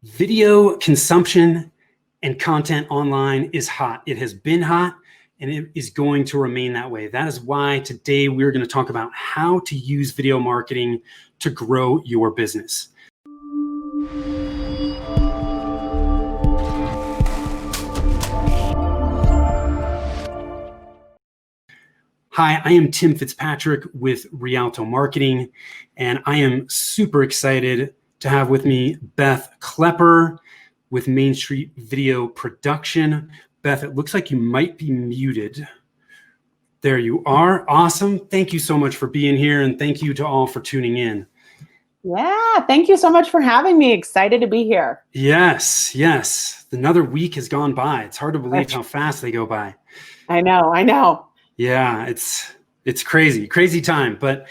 Video consumption and content online is hot. It has been hot and it is going to remain that way. That is why today we're going to talk about how to use video marketing to grow your business. Hi, I am Tim Fitzpatrick with Rialto Marketing, and I am super excited to have with me Beth Klepper with Main Street Video Production. Beth, it looks like you might be muted. There you are. Awesome. Thank you so much for being here, and thank you to all for tuning in. Yeah, thank you so much for having me. Excited to be here. Yes. Another week has gone by. It's hard to believe how fast they go by. I know. Yeah, it's crazy time. But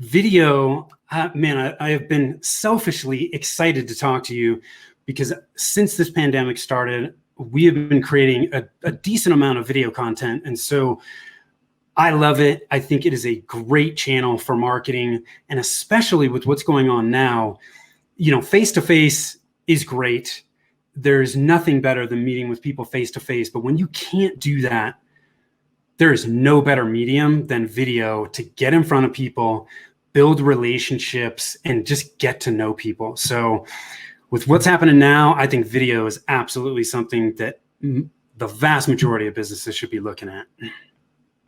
video, man, I have been selfishly excited to talk to you because since this pandemic started, we have been creating a decent amount of video content. And so I love it. I think it is a great channel for marketing. And especially with what's going on now, face-to-face is great. There's nothing better than meeting with people face-to-face. But when you can't do that, there is no better medium than video to get in front of people, build relationships, and just get to know people. So with what's happening now, I think video is absolutely something that the vast majority of businesses should be looking at.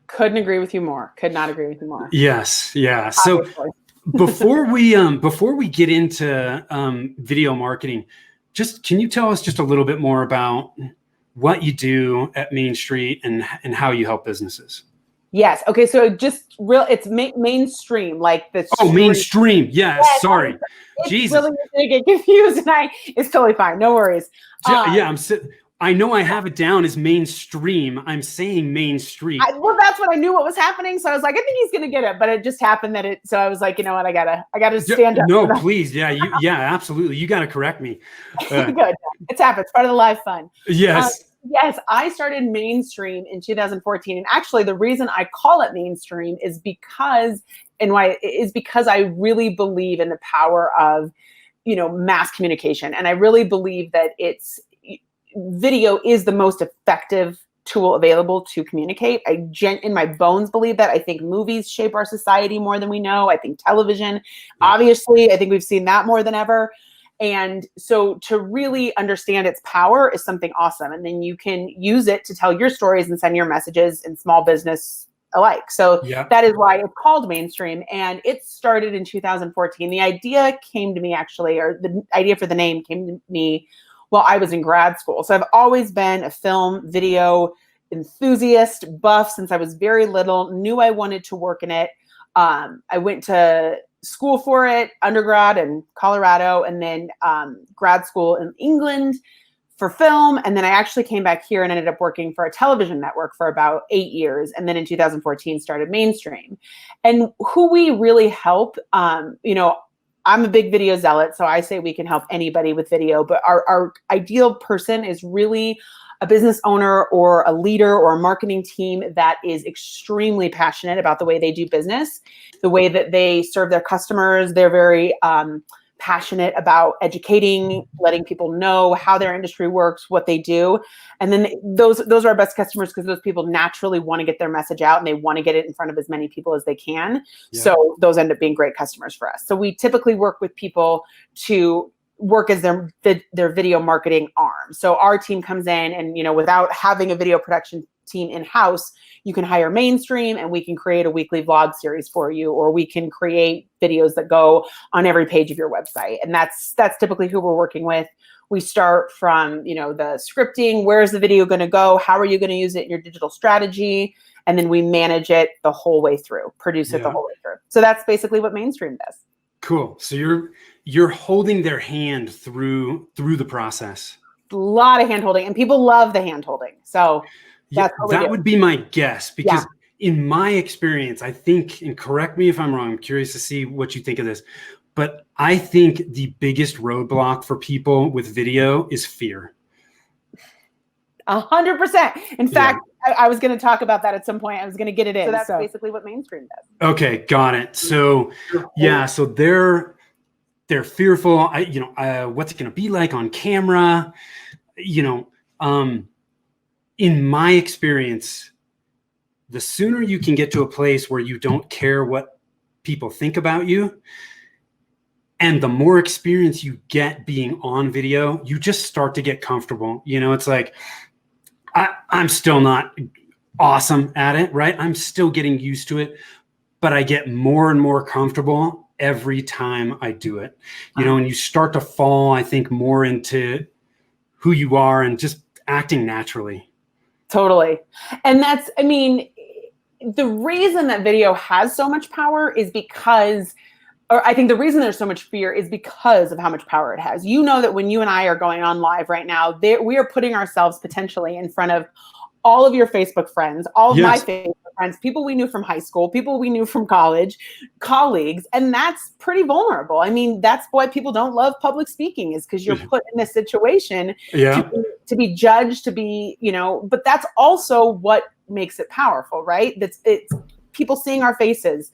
Couldn't agree with you more. Could not agree with you more. Yes. Yeah. So before we get into video marketing, can you tell us just a little bit more about what you do at Main Street and how you help businesses? Yes. Okay. So it's mainstream, like the. Oh, mainstream. Yes. Sorry. It's Jesus. Really going to get confused, and it's totally fine. No worries. I know I have it down as mainstream. I'm saying Main Street. Well, that's what I knew what was happening. So I was like, I think he's going to get it, but it just happened so I was like, you know what? I gotta stand up. No, please. Yeah. Absolutely. You got to correct me. Good. It's happened. It's part of the live fun. Yes. Yes, I started Mainstream in 2014. And actually the reason I call it Mainstream is because I really believe in the power of, mass communication. And I really believe that video is the most effective tool available to communicate. In my bones believe that. I think movies shape our society more than we know. I think television, obviously, I think we've seen that more than ever. And so to really understand its power is something awesome. And then you can use it to tell your stories and send your messages in small business alike. So that is why it's called Mainstream. And it started in 2014. The idea came to me or the idea for the name came to me while I was in grad school. So I've always been a film, video enthusiast, buff since I was very little, knew I wanted to work in it. I went to school for it, undergrad in Colorado, and then grad school in England for film. And then I actually came back here and ended up working for a television network for about 8 years. And then in 2014 started Mainstream. And who we really help, I'm a big video zealot, so I say we can help anybody with video, but our ideal person is really a business owner or a leader or a marketing team that is extremely passionate about the way they do business, the way that they serve their customers. They're very passionate about educating, letting people know how their industry works, what they do. And then those are our best customers because those people naturally want to get their message out and they want to get it in front of as many people as they can. Yeah. So those end up being great customers for us. So we typically work with people to work as their video marketing arm. So our team comes in and, without having a video production team in-house, you can hire Mainstream and we can create a weekly vlog series for you, or we can create videos that go on every page of your website. And that's typically who we're working with. We start from, the scripting, where's the video going to go? How are you going to use it in your digital strategy? And then we manage it the whole way through, produce it the whole way through. So that's basically what Mainstream does. Cool. So you're holding their hand through the process. A lot of hand holding, and people love the hand holding. So that would be my guess, because in my experience, I think, and correct me if I'm wrong, I'm curious to see what you think of this, but I think the biggest roadblock for people with video is fear. 100%. In fact, I was going to talk about that at some point. I was going to get it in. So that's basically what Mainstream does. Okay, got it. So so they're fearful. What's it going to be like on camera? In my experience, the sooner you can get to a place where you don't care what people think about you, and the more experience you get being on video, you just start to get comfortable. It's like, I'm still not awesome at it, right? I'm still getting used to it, but I get more and more comfortable every time I do it. And you start to fall, I think, more into who you are and just acting naturally. Totally. And the reason that video has so much power is because, or I think the reason there's so much fear is because of how much power it has. That when you and I are going on live right now, we are putting ourselves potentially in front of all of your Facebook friends, all of my Facebook friends, people we knew from high school, people we knew from college, colleagues, and that's pretty vulnerable. That's why people don't love public speaking, is because you're put in this situation to be judged, to be, but that's also what makes it powerful, right? It's people seeing our faces,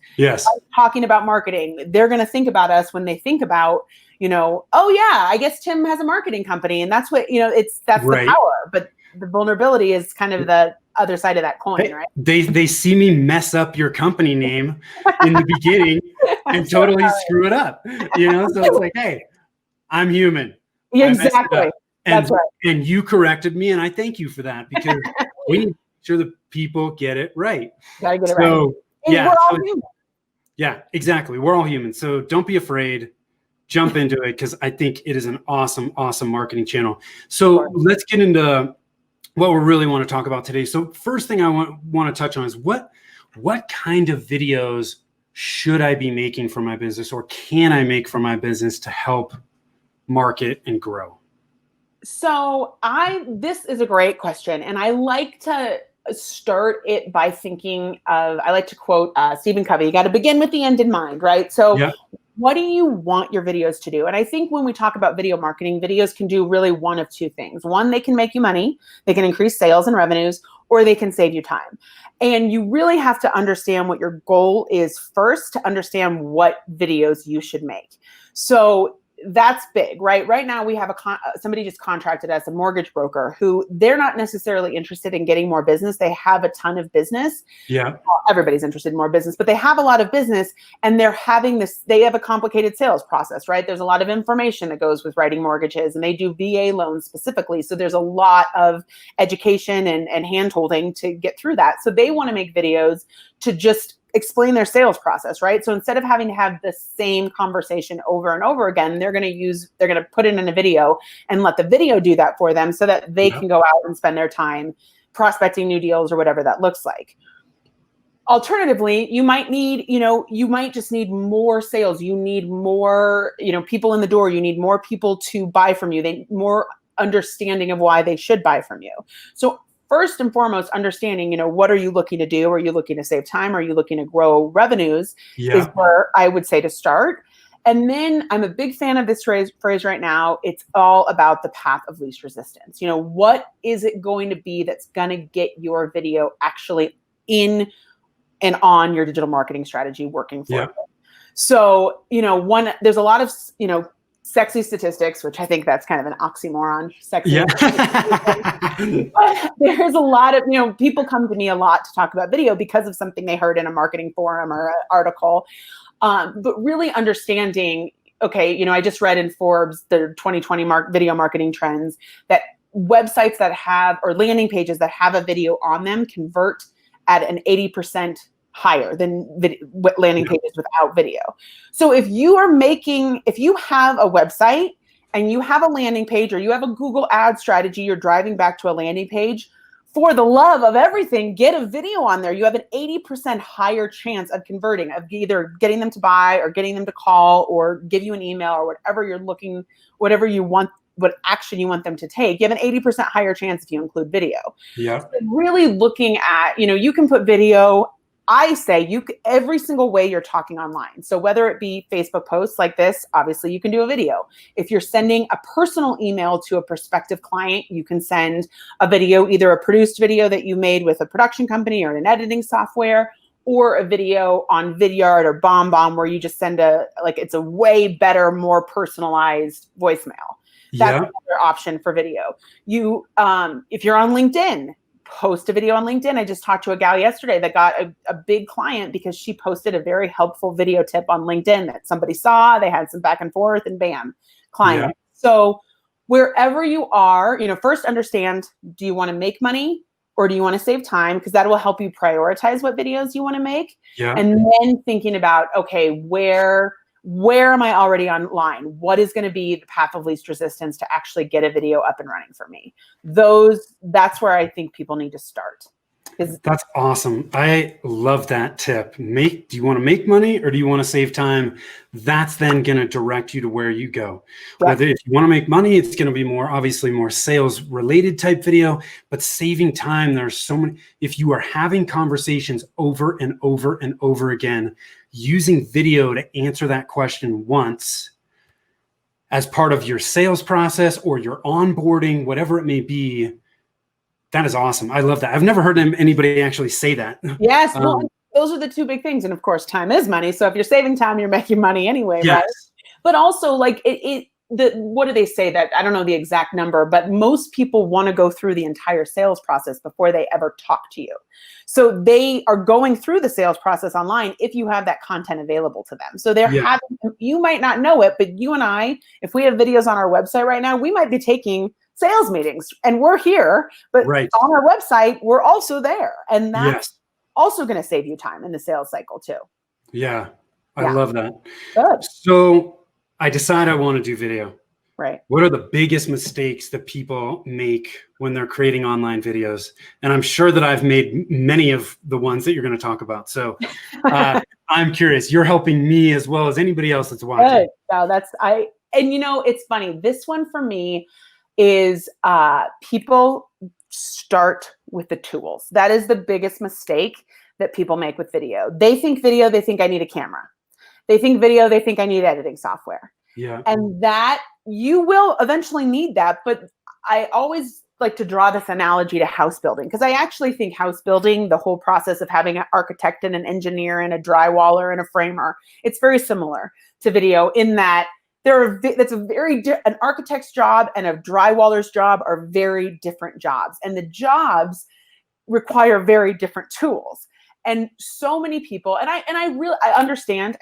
talking about marketing. They're going to think about us when they think about, oh yeah, I guess Tim has a marketing company, and that's what, that's the power. But the vulnerability is kind of the other side of that coin, right? They see me mess up your company name in the beginning and totally screw it up, So it's like, hey, I'm human. Yeah, exactly. That's right. And you corrected me, and I thank you for that, because we need to make sure that people get it right. Gotta get it right. Yeah, we're all human. Yeah, exactly. We're all human. So don't be afraid. Jump into it, because I think it is an awesome, awesome marketing channel. So let's get into what we really want to talk about today. So first thing I want to touch on is what kind of videos should I be making for my business, or can I make for my business to help market and grow? So this is a great question. And I like to start it by thinking of, I like to quote Stephen Covey, you got to begin with the end in mind, right? So what do you want your videos to do? And I think when we talk about video marketing, videos can do really one of two things. One, they can make you money, they can increase sales and revenues, or they can save you time. And you really have to understand what your goal is first to understand what videos you should make. So that's big, right? Right now we have somebody just contracted us, a mortgage broker, who they're not necessarily interested in getting more business. They have a ton of business. Yeah. Everybody's interested in more business, but they have a lot of business, and they have a complicated sales process, right? There's a lot of information that goes with writing mortgages, and they do VA loans specifically. So there's a lot of education and hand-holding to get through that. So they want to make videos to just explain their sales process, right? So instead of having to have the same conversation over and over again, they're going to put it in a video and let the video do that for them, so that they can go out and spend their time prospecting new deals or whatever that looks like. Alternatively, you might just need more sales. You need more, people in the door. You need more people to buy from you. More understanding of why they should buy from you. So first and foremost, understanding, what are you looking to do? Are you looking to save time? Are you looking to grow revenues? Is where I would say to start. And then I'm a big fan of this phrase right now. It's all about the path of least resistance. What is it going to be that's going to get your video actually in and on your digital marketing strategy working for you? So, there's a lot of, sexy statistics, which I think that's kind of an oxymoron. Sexy. But there's a lot of, people come to me a lot to talk about video because of something they heard in a marketing forum or an article. But really understanding, I just read in Forbes, the 2020 video marketing trends, that websites that have, or landing pages that have a video on them, convert at an 80% higher than landing pages without video. So if you have a website and you have a landing page, or you have a Google ad strategy, you're driving back to a landing page, for the love of everything, get a video on there. You have an 80% higher chance of converting, of either getting them to buy or getting them to call or give you an email or whatever you want, what action you want them to take. You have an 80% higher chance if you include video. Yeah. So really looking at, you can put video, I say every single way you're talking online. So whether it be Facebook posts like this, obviously you can do a video. If you're sending a personal email to a prospective client, you can send a video, either a produced video that you made with a production company or an editing software, or a video on Vidyard or BombBomb where you just send it's a way better, more personalized voicemail. That's another option for video. You, if you're on LinkedIn, post a video on LinkedIn. I just talked to a gal yesterday that got a big client because she posted a very helpful video tip on LinkedIn that somebody saw, they had some back and forth, and bam, client. Yeah. So wherever you are, first understand, do you want to make money or do you want to save time? Because that will help you prioritize what videos you want to make. Yeah. And then thinking about, okay, where am I already online? What is going to be the path of least resistance to actually get a video up and running for me? That's where I think people need to start. That's awesome. I love that tip. Do you want to make money or do you want to save time? That's then going to direct you to where you go. Yeah. Whether if you want to make money, it's going to be obviously more sales related type video, but saving time, there's so many. If you are having conversations over and over and over again, using video to answer that question once as part of your sales process or your onboarding, whatever it may be, that is awesome. I love that. I've never heard anybody actually say that. Yes. Well, those are the two big things. And of course, time is money. So if you're saving time, you're making money anyway, yes. Right? But also what do they say that, I don't know the exact number, but most people want to go through the entire sales process before they ever talk to you. So they are going through the sales process online if you have that content available to them. So you might not know it, but you and I, if we have videos on our website right now, we might be taking sales meetings and we're here, but right. On our website, we're also there. And that's also going to save you time in the sales cycle too. Yeah. I love that. Good. So I decide I want to do video. Right. What are the biggest mistakes that people make when they're creating online videos? And I'm sure that I've made many of the ones that you're going to talk about. So I'm curious, you're helping me as well as anybody else that's watching. Good. No, it's funny. This one for me is people start with the tools. That is the biggest mistake that people make with video. They think I need a camera. They think I need editing software. Yeah. And that you will eventually need that. But I always like to draw this analogy to house building because I actually think house building, the whole process of having an architect and an engineer and a drywaller and a framer, it's very similar to video in that an architect's job and a drywaller's job are very different jobs, and the jobs require very different tools. And so many people, and I understand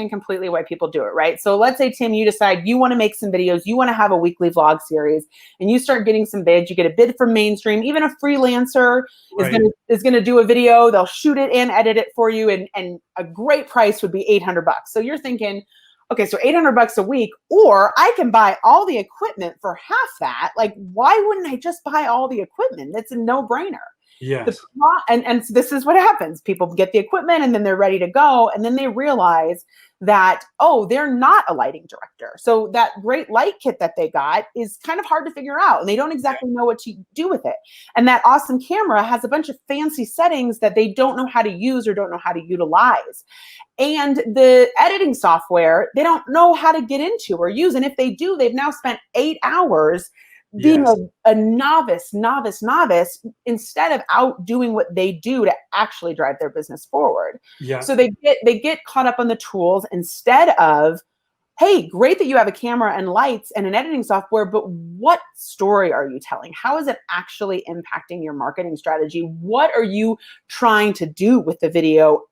completely why people do it, right? So let's say, Tim, you decide you want to make some videos, you want to have a weekly vlog series, and you start getting some bids. You get a bid from mainstream. Even a freelancer is going to do a video. They'll shoot it and edit it for you, and a great price would be $800. So you're thinking, okay, so $800 a week, or I can buy all the equipment for half that. Like, why wouldn't I just buy all the equipment? That's a no-brainer. Yes. And so this is what happens. People get the equipment and then they're ready to go. And then they realize that, they're not a lighting director. So that great light kit that they got is kind of hard to figure out. And they don't exactly know what to do with it. And that awesome camera has a bunch of fancy settings that they don't know how to use or don't know how to utilize. And the editing software, they don't know how to get into or use. And if they do, they've now spent 8 hours being a novice instead of out doing what they do to actually drive their business forward. Yeah. So they get caught up on the tools instead of, hey, great that you have a camera and lights and an editing software, but what story are you telling? How is it actually impacting your marketing strategy? What are you trying to do with the video?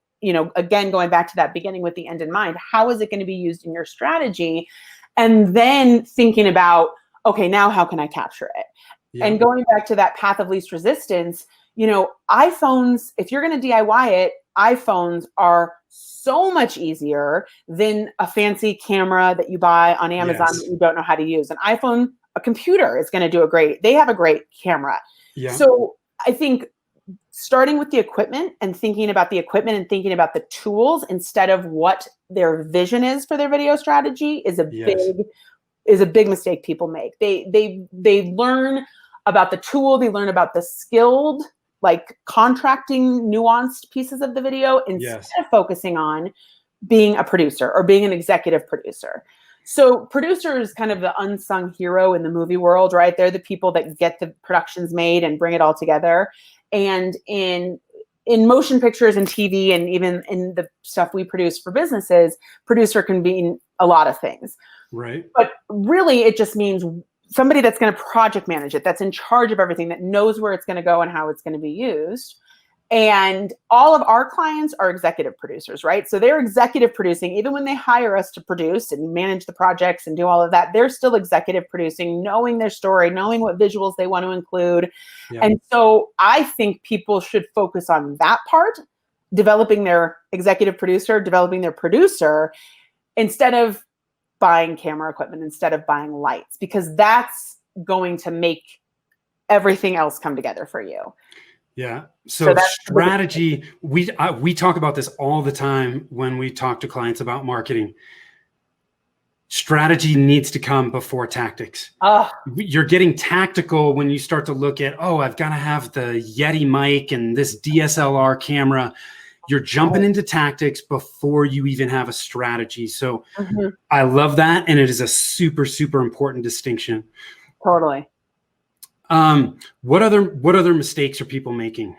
Again, going back to that beginning with the end in mind, how is it going to be used in your strategy? And then thinking about, okay, now how can I capture it? Yeah. And going back to that path of least resistance, iPhones, if you're going to DIY it, iPhones are so much easier than a fancy camera that you buy on Amazon that you don't know how to use. An iPhone, a computer is going to do they have a great camera. Yeah. So I think starting with the equipment and thinking about the equipment and thinking about the tools instead of what their vision is for their video strategy is a big mistake people make. They learn about the tool, they learn about the skilled, like contracting nuanced pieces of the video instead of focusing on being a producer or being an executive producer. So producer is kind of the unsung hero in the movie world, right? They're the people that get the productions made and bring it all together. And in in motion pictures and TV, and even in the stuff we produce for businesses, producer can mean a lot of things. Right. But really, it just means somebody that's going to project manage it, that's in charge of everything, that knows where it's going to go and how it's going to be used. And all of our clients are executive producers, right? So they're executive producing. Even when they hire us to produce and manage the projects and do all of that, they're still executive producing, knowing their story, knowing what visuals they want to include. Yeah. And so I think people should focus on that part, developing their executive producer, developing their producer, instead of buying camera equipment, instead of buying lights, because that's going to make everything else come together for you. Yeah. So strategy, we talk about this all the time when we talk to clients about marketing. Strategy needs to come before tactics. You're getting tactical when you start to look at, oh, I've got to have the Yeti mic and this DSLR camera. You're jumping into tactics before you even have a strategy. So I love that. And it is a super, super important distinction. Totally. What other mistakes are people making?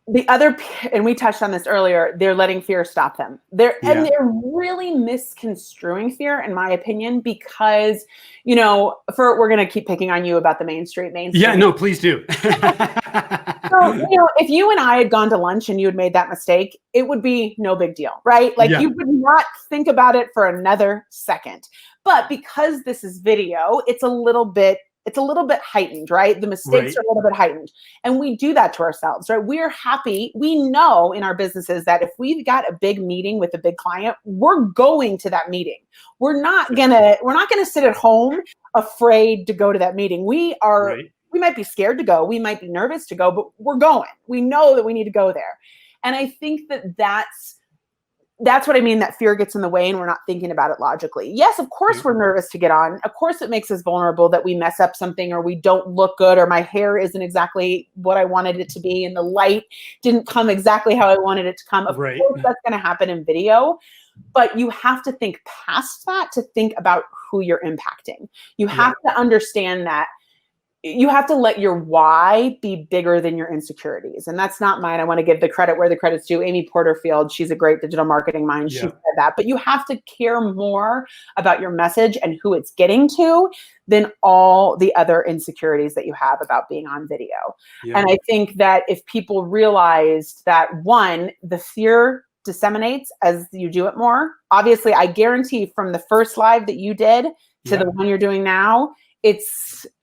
And we touched on this earlier, they're letting fear stop them. And they're really misconstruing fear, in my opinion, because, we're going to keep picking on you about the mainstream. Yeah, no, please do. So, if you and I had gone to lunch and you had made that mistake, it would be no big deal, right? Like you would not think about it for another second. But because this is video, it's a little bit heightened, right? The mistakes are a little bit heightened. And we do that to ourselves, right? We're happy. We know in our businesses that if we've got a big meeting with a big client, we're going to that meeting. We're not gonna sit at home afraid to go to that meeting. We might be scared to go. We might be nervous to go, but we're going. We know that we need to go there. And I think that's what I mean, that fear gets in the way and we're not thinking about it logically. Yes, of course we're nervous to get on. Of course it makes us vulnerable that we mess up something or we don't look good or my hair isn't exactly what I wanted it to be and the light didn't come exactly how I wanted it to come. Of course that's going to happen in video, but you have to think past that to think about who you're impacting. You have to understand that you have to let your why be bigger than your insecurities. And that's not mine. I want to give the credit where the credit's due. Amy Porterfield, she's a great digital marketing mind. She said that, but you have to care more about your message and who it's getting to than all the other insecurities that you have about being on video. And I think that if people realized that, one, the fear disseminates as you do it more. Obviously, I guarantee from the first live that you did to the one you're doing now,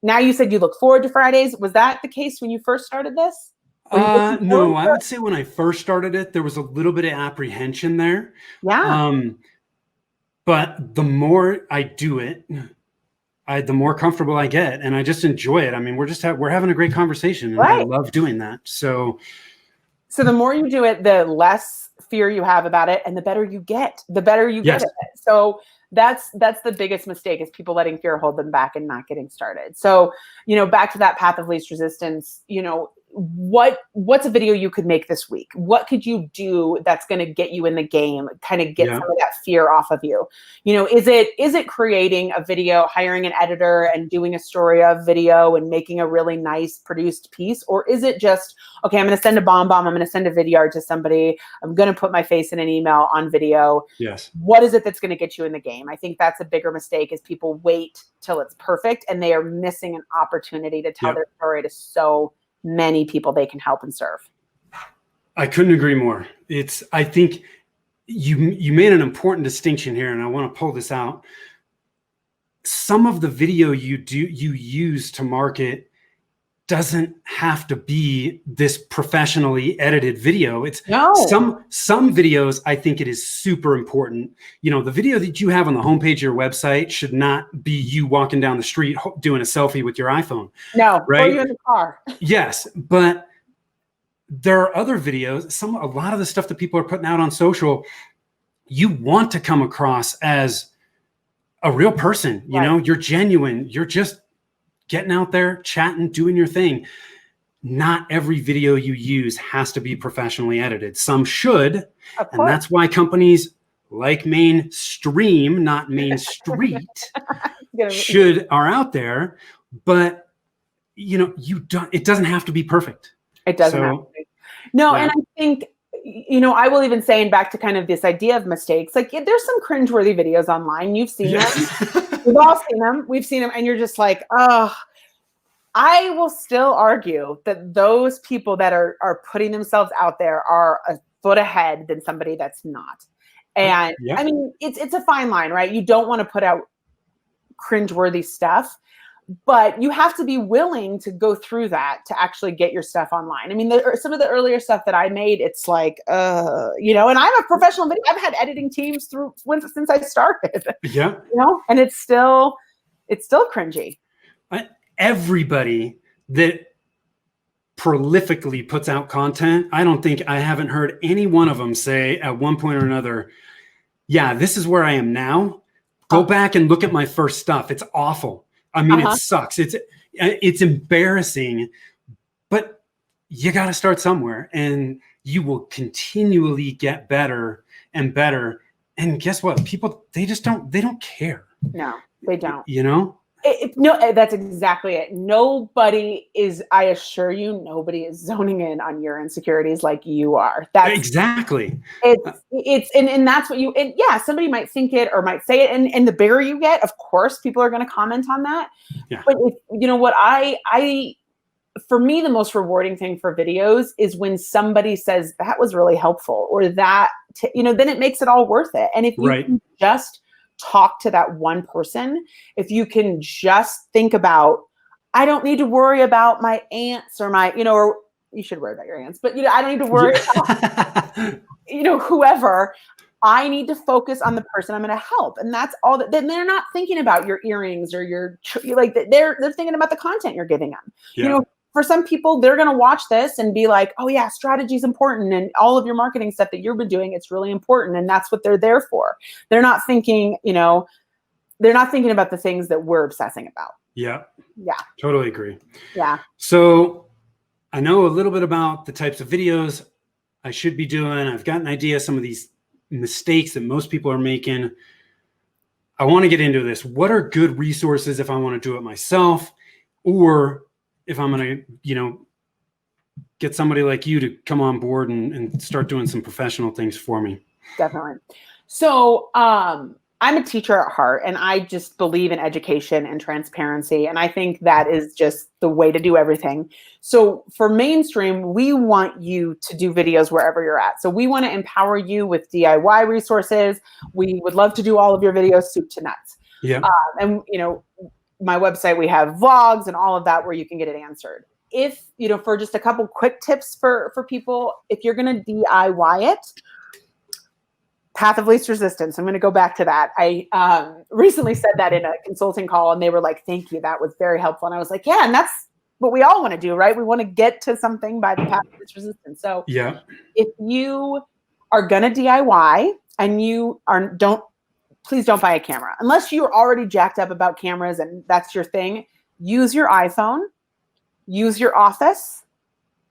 now you said you look forward to Fridays. Was that the case when you first started this? No, I would say when I first started it, there was a little bit of apprehension there. Yeah. But the more I do it, the more comfortable I get, and I just enjoy it. I mean, we're having a great conversation, and I love doing that. So the more you do it, the less fear you have about it, and the better you get. The better you get at it. So that's the biggest mistake, is people letting fear hold them back and not getting started. So, back to that path of least resistance, what's a video you could make this week? What could you do that's going to get you in the game, kind of get some of that fear off of you? Is it creating a video, hiring an editor and doing a story of video and making a really nice produced piece? Or is it just, okay, I'm going to send a bomb, I'm going to send a video to somebody, I'm going to put my face in an email on video. Yes. What is it that's going to get you in the game? I think that's a bigger mistake, is people wait till it's perfect and they are missing an opportunity to tell their story to so many people they can help and serve. I couldn't agree more. I think you made an important distinction here, and I want to pull this out. Some of the video you use to market doesn't have to be this professionally edited video. Some videos, I think it is super important. The video that you have on the homepage of your website should not be you walking down the street doing a selfie with your iPhone. No, right? Or you in the car. Yes, but there are other videos. A lot of the stuff that people are putting out on social, you want to come across as a real person. You're genuine. You're just getting out there, chatting, doing your thing. Not every video you use has to be professionally edited. Some should, and that's why companies like Mainstream, not Main Street, are out there. But it doesn't have to be perfect. It doesn't have to be. No, Yeah. and I think, I will even say, and back to kind of this idea of mistakes, like there's some cringeworthy videos online. You've seen them. We've all seen them. We've seen them. And you're just like, oh, I will still argue that those people that are putting themselves out there are a foot ahead than somebody that's not. And Yeah. I mean, it's a fine line, right? You don't want to put out cringeworthy stuff, but you have to be willing to go through that to actually get your stuff online. I mean, some of the earlier stuff that I made, it's like, and I'm a professional video. I've had editing teams since I started. Yeah. And it's still cringy. Everybody that prolifically puts out content, I haven't heard any one of them say at one point or another, yeah, this is where I am now. Go back and look at my first stuff. It's awful. I mean, it sucks. It's embarrassing, but you got to start somewhere, and you will continually get better and better. And guess what? People, they don't care. No, they don't. No, that's exactly it. I assure you, nobody is zoning in on your insecurities like you are. That's exactly. And that's what somebody might think it or might say it. And the bigger you get, of course, people are going to comment on that. Yeah. But for me, the most rewarding thing for videos is when somebody says that was really helpful, or that, then it makes it all worth it. And if you can just talk to that one person, if you can just think about, I don't need to worry about my aunts or my, or you should worry about your aunts, but I don't need to worry about, whoever. I need to focus on the person I'm going to help. And that's all that, then they're not thinking about your earrings or they're thinking about the content you're giving them. Yeah. For some people, they're going to watch this and be like, oh yeah, strategy is important. And all of your marketing stuff that you've been doing, it's really important. And that's what they're there for. They're not thinking, they're not thinking about the things that we're obsessing about. Yeah. Yeah. Totally agree. Yeah. So I know a little bit about the types of videos I should be doing. I've got an idea of some of these mistakes that most people are making. I want to get into this. What are good resources if I want to do it myself, or if I'm going to, get somebody like you to come on board and start doing some professional things for me? Definitely. So I'm a teacher at heart, and I just believe in education and transparency. And I think that is just the way to do everything. So for Mainstream, we want you to do videos wherever you're at. So we want to empower you with DIY resources. We would love to do all of your videos soup to nuts. Yeah. And, my website, we have vlogs and all of that where you can get it answered. If, for just a couple quick tips for people, if you're going to DIY it, path of least resistance. I'm going to go back to that. I recently said that in a consulting call, and they were like, thank you. That was very helpful. And I was like, yeah, and that's what we all want to do, right? We want to get to something by the path of least resistance. So yeah, if you are going to DIY and please don't buy a camera. Unless you're already jacked up about cameras and that's your thing, use your iPhone, use your Office.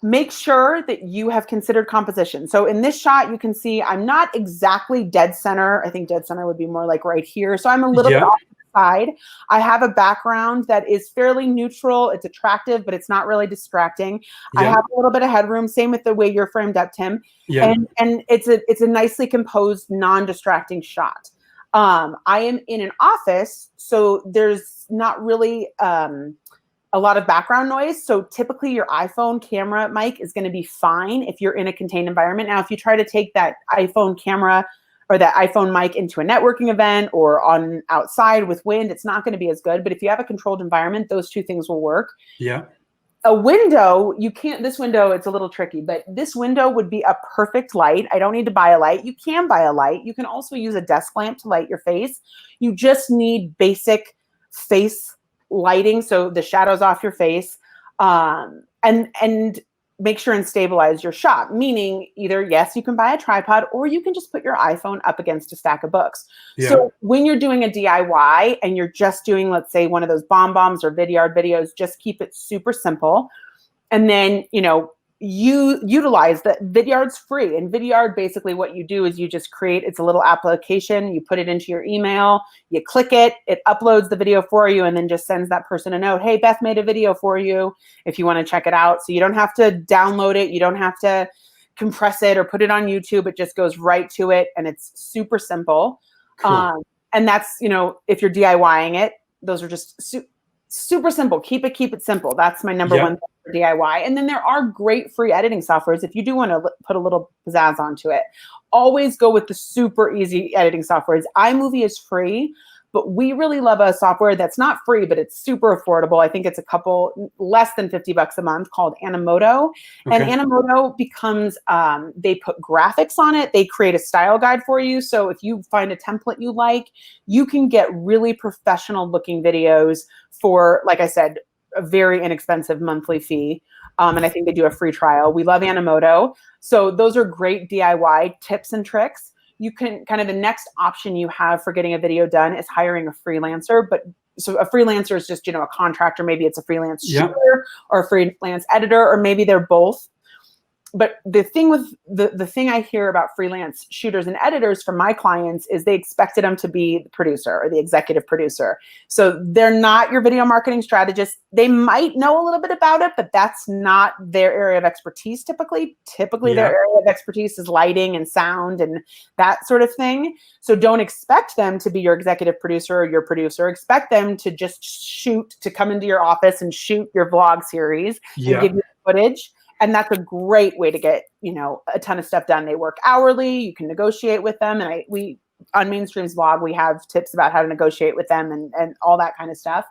Make sure that you have considered composition. So in this shot, you can see I'm not exactly dead center. I think dead center would be more like right here. So I'm a little bit off to the side. I have a background that is fairly neutral. It's attractive, but it's not really distracting. I have a little bit of headroom. Same with the way you're framed up, Tim. Yeah. And it's a nicely composed, non-distracting shot. I am in an office, so there's not really a lot of background noise. So typically your iPhone camera mic is going to be fine if you're in a contained environment. Now, if you try to take that iPhone camera or that iPhone mic into a networking event or on outside with wind, it's not going to be as good. But if you have a controlled environment, those two things will work. Yeah. A window, this window, it's a little tricky, but this window would be a perfect light. I don't need to buy a light. You can buy a light. You can also use a desk lamp to light your face. You just need basic face lighting, so the shadows off your face, and make sure and stabilize your shot. Meaning, either yes, you can buy a tripod, or you can just put your iPhone up against a stack of books. Yeah. So when you're doing a DIY and you're just doing, let's say, one of those bombs or Vidyard videos, just keep it super simple. And then, you utilize that. Vidyard's free. And Vidyard, basically what you do is you just it's a little application. You put it into your email, you click it, it uploads the video for you, and then just sends that person a note. Hey, Beth made a video for you if you want to check it out. So you don't have to download it. You don't have to compress it or put it on YouTube. It just goes right to it, and it's super simple. Cool. And that's, if you're DIYing it, those are just super simple. Keep it simple. That's my number one thing for DIY. And then there are great free editing softwares if you do want to put a little pizzazz onto it. Always go with the super easy editing softwares. iMovie is free, but we really love a software that's not free, but it's super affordable. I think it's less than $50 a month, called Animoto. Okay. And Animoto becomes, they put graphics on it. They create a style guide for you. So if you find a template you like, you can get really professional looking videos for, like I said, a very inexpensive monthly fee. And I think they do a free trial. We love Animoto. So those are great DIY tips and tricks. You can the next option you have for getting a video done is hiring a freelancer. So a freelancer is just, a contractor. Maybe it's a freelance shooter or a freelance editor, or maybe they're both. But the thing with the thing I hear about freelance shooters and editors from my clients is they expected them to be the producer or the executive producer. So they're not your video marketing strategist. They might know a little bit about it, but that's not their area of expertise typically. Their area of expertise is lighting and sound and that sort of thing. So don't expect them to be your executive producer or your producer. Expect them to just to come into your office and shoot your vlog series and give you footage. And that's a great way to get, a ton of stuff done. They work hourly. You can negotiate with them. And we on Mainstream's blog, we have tips about how to negotiate with them and all that kind of stuff.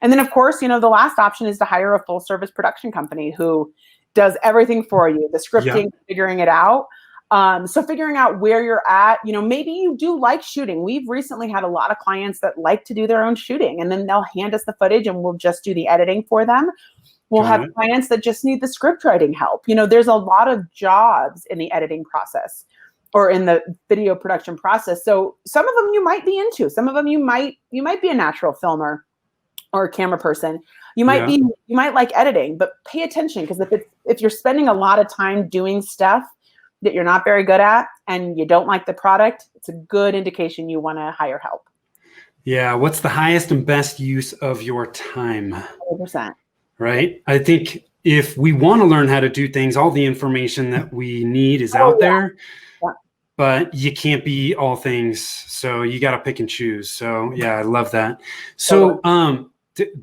And then, of course, the last option is to hire a full service production company who does everything for you, the scripting, figuring it out. So figuring out where you're at, maybe you do like shooting. We've recently had a lot of clients that like to do their own shooting, and then they'll hand us the footage and we'll just do the editing for them. We'll have clients that just need the script writing help. There's a lot of jobs in the editing process or in the video production process. So some of them you might be into. Some of them you might be a natural filmer or a camera person. You might like editing, but pay attention, because if you're spending a lot of time doing stuff that you're not very good at and you don't like the product, it's a good indication you want to hire help. Yeah. What's the highest and best use of your time? 100%. Right. I think if we want to learn how to do things, all the information that we need is out there, but you can't be all things. So you got to pick and choose. So yeah, I love that. So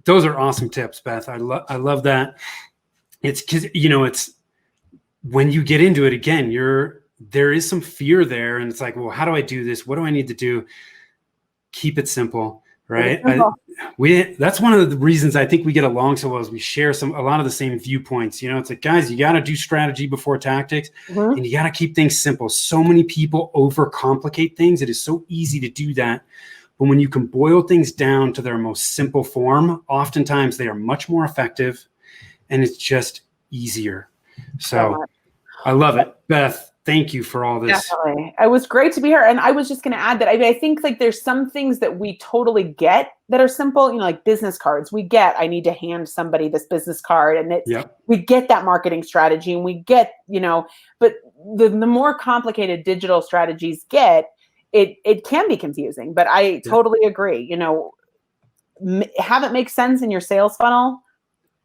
those are awesome tips, Beth. I love that. It's because, it's when you get into it again, there is some fear there, and it's like, well, how do I do this? What do I need to do? Keep it simple. Right. That's one of the reasons I think we get along so well, is we share a lot of the same viewpoints. It's like, guys, you got to do strategy before tactics, and you got to keep things simple. So many people overcomplicate things. It is so easy to do that. But when you can boil things down to their most simple form, oftentimes they are much more effective, and it's just easier. So I love it. Beth, thank you for all this. Definitely. It was great to be here. And I was just going to add that I think there's some things that we totally get that are simple, like business cards. We get, I need to hand somebody this business card, and we get that marketing strategy, and we get, but the more complicated digital strategies get, it can be confusing. But I totally agree. Have it make sense in your sales funnel,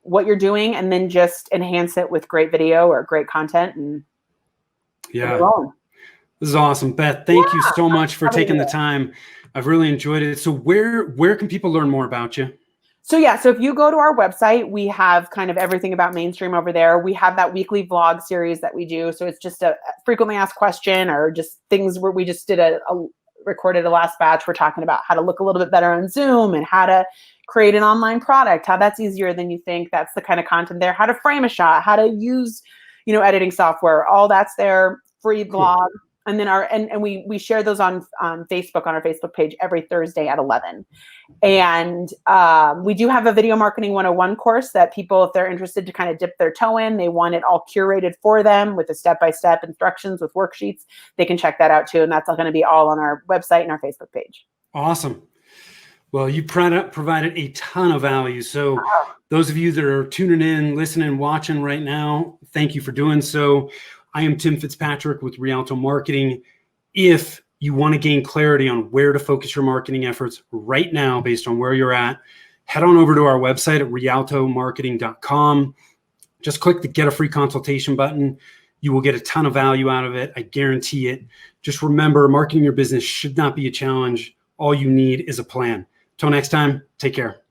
what you're doing, and then just enhance it with great video or great content. And this is awesome. Beth, thank you so much for taking the time. I've really enjoyed it. So where can people learn more about you? So if you go to our website, we have kind of everything about Mainstream over there. We have that weekly vlog series that we do. So it's just a frequently asked question, or just things where we just recorded a last batch. We're talking about how to look a little bit better on Zoom, and how to create an online product, how that's easier than you think. That's the kind of content there. How to frame a shot, how to use, editing software, all that's there, free blog. And then we share those on Facebook, on our Facebook page, every Thursday at 11. And we do have a video marketing 101 course that people, if they're interested to kind of dip their toe in, they want it all curated for them with the step-by-step instructions with worksheets, they can check that out too. And that's all going to be all on our website and our Facebook page. Awesome. Well, you provided a ton of value. So those of you that are tuning in, listening, watching right now, thank you for doing so. I am Tim Fitzpatrick with Rialto Marketing. If you want to gain clarity on where to focus your marketing efforts right now based on where you're at, head on over to our website at rialtomarketing.com. Just click the Get a Free Consultation button. You will get a ton of value out of it. I guarantee it. Just remember, marketing your business should not be a challenge. All you need is a plan. Till next time, take care.